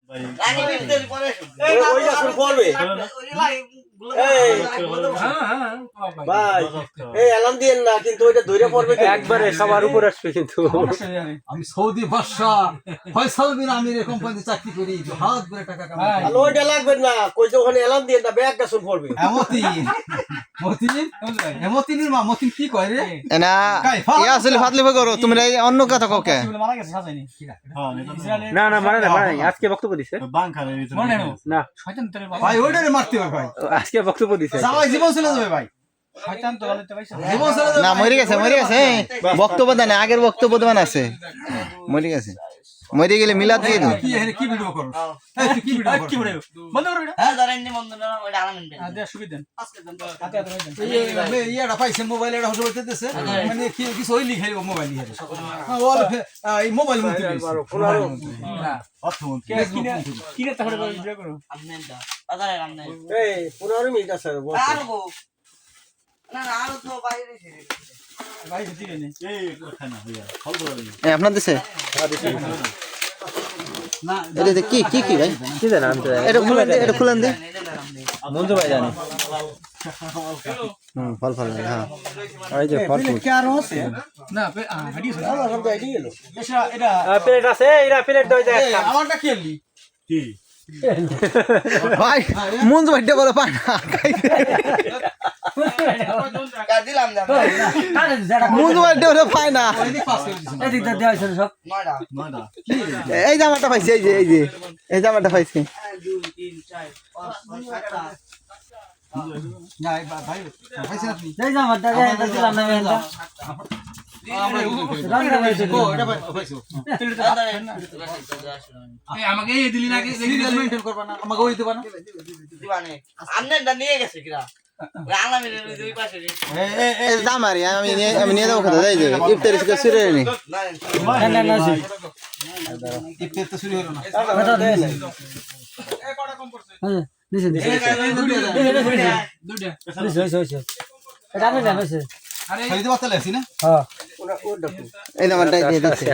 আমি সৌদি বাদশাহ ফয়সাল বিন আমিরের কোম্পানিতে চাকরি করি, হাত করে টাকা কামাই। ওইটা লাগবে না, কই যে ওখানে এলান দিয়ে না ব্যাগ গাছন পড়বে। মতিনের মা মতিন কি কয় রে না ইয়া আসলে ফাতলি করো তুমি অন্য কথা কাউকে মারা গেছে সাজাইনি না না মারা না মারা আজকে বক্তব্য দিছে না শয়তান তোরে ভাই ওইটারে মারতে হবে ভাই, আজকে বক্তব্য দিছে সবাই জীবন চলে যাবে ভাই, শয়তান তো বলতে পাইছ জীবন চলে যাবে। না মরে গেছে বক্তব্য দেন আগের বক্তব্য দেন আছে মরে গেছে মরে গেলে মিলাদ দিয়ে দাও। কি ভিডিও করো এই তুই কি ভিডিও করো? কি বড় বন্ধ করো এটা হ্যাঁ ধরেন নি বন্ধ না ওটা আরাম দেন আদে সুবিধা দেন আজকে দেন হাতে হাতে দেন এই ইয়াটা পাইছে মোবাইল এটা হসে বলতেছে মানে কি কিছু হই লিখাই মোবাইল লিখে এই মোবাইল মন্ত্রী না অর্থমন্ত্রী কিনে তাহলে ভিডিও করো আপনি দা বাজারে আমনে এই 15 মিনিট আছে আর গো না না আর তো বাইরে ছেড়ে ভাই দিতে নেই আপনার দেশে না এটা কি কি কি ভাই কি জানা আমি তো এটা খুলেন দে মঞ্জু ভাই জানি ফল ফল হ্যাঁ এই যে ফল কি আর আছে না হাডি আছে সব তো আইডি গেল। এটা প্লেট আছে এরা প্লেট দই যায় এই আমারটা কি এলি ভাই মন তো বাইটা বলে পায় না কার দিলাম দাম মন তো বাইটা বলে পায় না এদিক পাস করে দিছেন এদিক দা দেওয়া আছে সব নয়টা এই জামাটা পাইছে এই জামাটা পাইছে 1 2 3 4 5 6 7 না ভাই পাইছেন আপনি এই যে আমার দাদা এটা দিলাম না এটা আমরা ও এটা পাইছো এই আমাকে এই দিলি না কি সিরিয়াল মেইনটেইন করবা না আমাকে ওই দেবা না দিবানে আমনে দা নিয়ে গেছে কিরা আলামিনের দুই পাশে এই জামারি আমি নিয়ে যাবো কোথায় এই যে ইফতারি থেকে শুরু হয়নি না না না ইফতার তো শুরু হলো না কথা দে হ্যাঁ দিছে দিছে দুইটা হইছে এটা আমি জানাইছে আরে খাইতে বাতালে আছি না হ্যাঁ এই জামাটা দিয়ে দিচ্ছে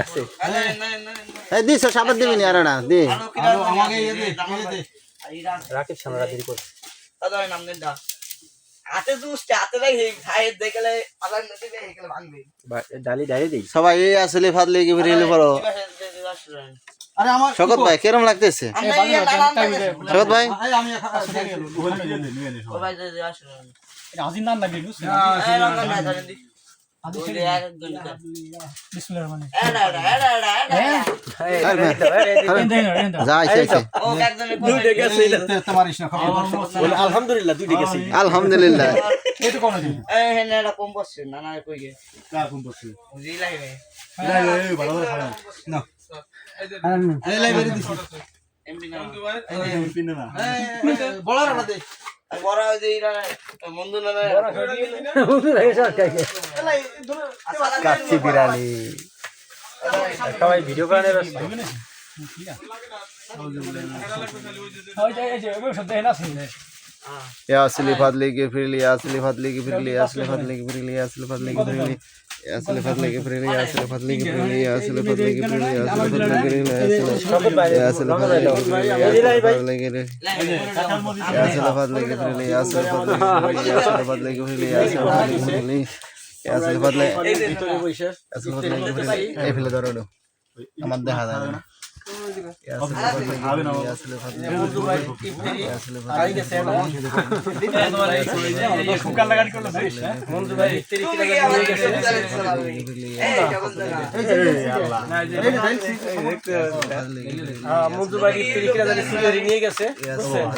এই দিছো সাবাত দিবি না আর না দে আরো আমাকে এই দে রাকিব সামরা দেরি করে আদার নাম নেন দা হাতে দুস্তে হাতে রাই খাই দেখলে আলার নদী দেখলে ভাঙবে ডালি ডালি দেই সবাই এই আসলে ফাদলে কি ফিরে পড়ো আরে আমার শকত ভাই কেরম লাগতেছে শকত ভাই আমি ও ভাই যে আসলে এটা আজিন নাম লাগবে বুঝছ এই রঙ না ধরেন দি আদি ছেড়ে একজন বিসমিল্লাহির রহমানির এডা যাই চাইছে ও একজনের দুইটা গেছে তোমারিস না খবর বলে আলহামদুলিল্লাহ দুইটা গেছে। আলহামদুলিল্লাহ এই তো কোন দিন এই হেনে এটা কম বসছে না না কই গে কার কোন করছিস বুঝি লাগে এই ভালো করে খাওয়া না এই লাইব্রেরি দিছি এমপি না এমপি না বড় রানা দে আর বড় ওই যে ইরা বন্ধু না বন্ধু লাগে সব খাইছে কাচ্চি বিরানি সবাই ভিডিও করে নেবে ওই যে ওই শব্দ এনা আছে या असली फादले के फिर लिया असली फादले के फिर लिया असली फादले के फिर लिया असली फादले के फिर लिया असली फादले के फिर लिया असली फादले के फिर लिया असली फादले के फिर लिया असली फादले के फिर लिया সব বাইরে असली फादले के फिर लिया असली फादले के फिर लिया असली फादले के फिर लिया असली फादले के फिर लिया असली फादले এই যে ভিতরে বসে असली फादले के फिर लिया এই ফেলে ধরো আমার দেখা যায় না আসলে ফাদলে আসলে আই গেছে এটা ফুকার লাগানি করলো মঞ্জু ভাই 30 টাকা নিয়ে গেছে এই জগন জায়গা হ্যাঁ মঞ্জু ভাই 30 টাকা সিগারি নিয়ে গেছে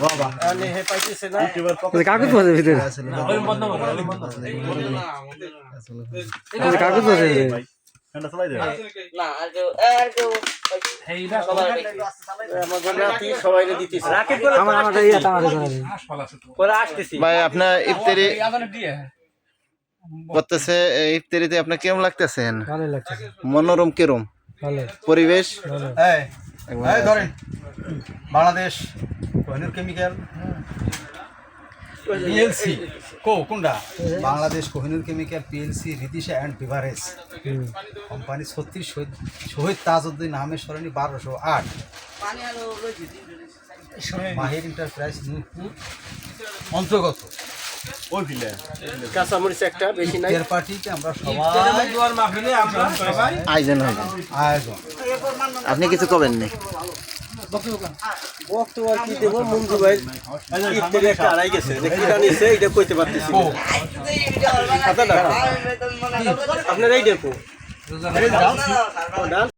বাবা আনে হে পাইতেছে না কাগজ আছে ভিতরে ওই বন্ধ করে আসলে কাগজ আছে ঠান্ডা চালাই দে না আর কেউ এইটা আমাদের রাতি সবাইকে দিতেছে রাকিব বলে আমার ইয়া তামারে জানাবি হাসপাতাল আছে তো পরে আসতেছি ভাই আপনার ইফতারি আদানে দিয়ে করতেছে ইফতারিতে আপনার কেমন লাগতেছেন ভালো লাগছে মনোরম কেরম ভালো পরিবেশ এই এই ধরেন বাংলাদেশ কোহিনুর কেমিক্যাল পিএলসি কোনটা Bangladesh Kohinoor chemical PLC Ridisha and beverage company 36 Shahid Tajuddin Ahmed Sarani 1208 Mahir enterprise Nurpur অন্তর্গত কাঁচামরিচ একটা বেশি নাই ইফতার পার্টিতে আমরা সবাই আয়োজন হয় আয়োজন আপনি কিছু করবেন না বক্তব্য আর কি দেবো মঞ্জু ভাই ঈদ থেকে একটা হারাই গেছে যে কি জানিয়েছে এটা কইতে পারতেছি না। আপনারা এই দেখো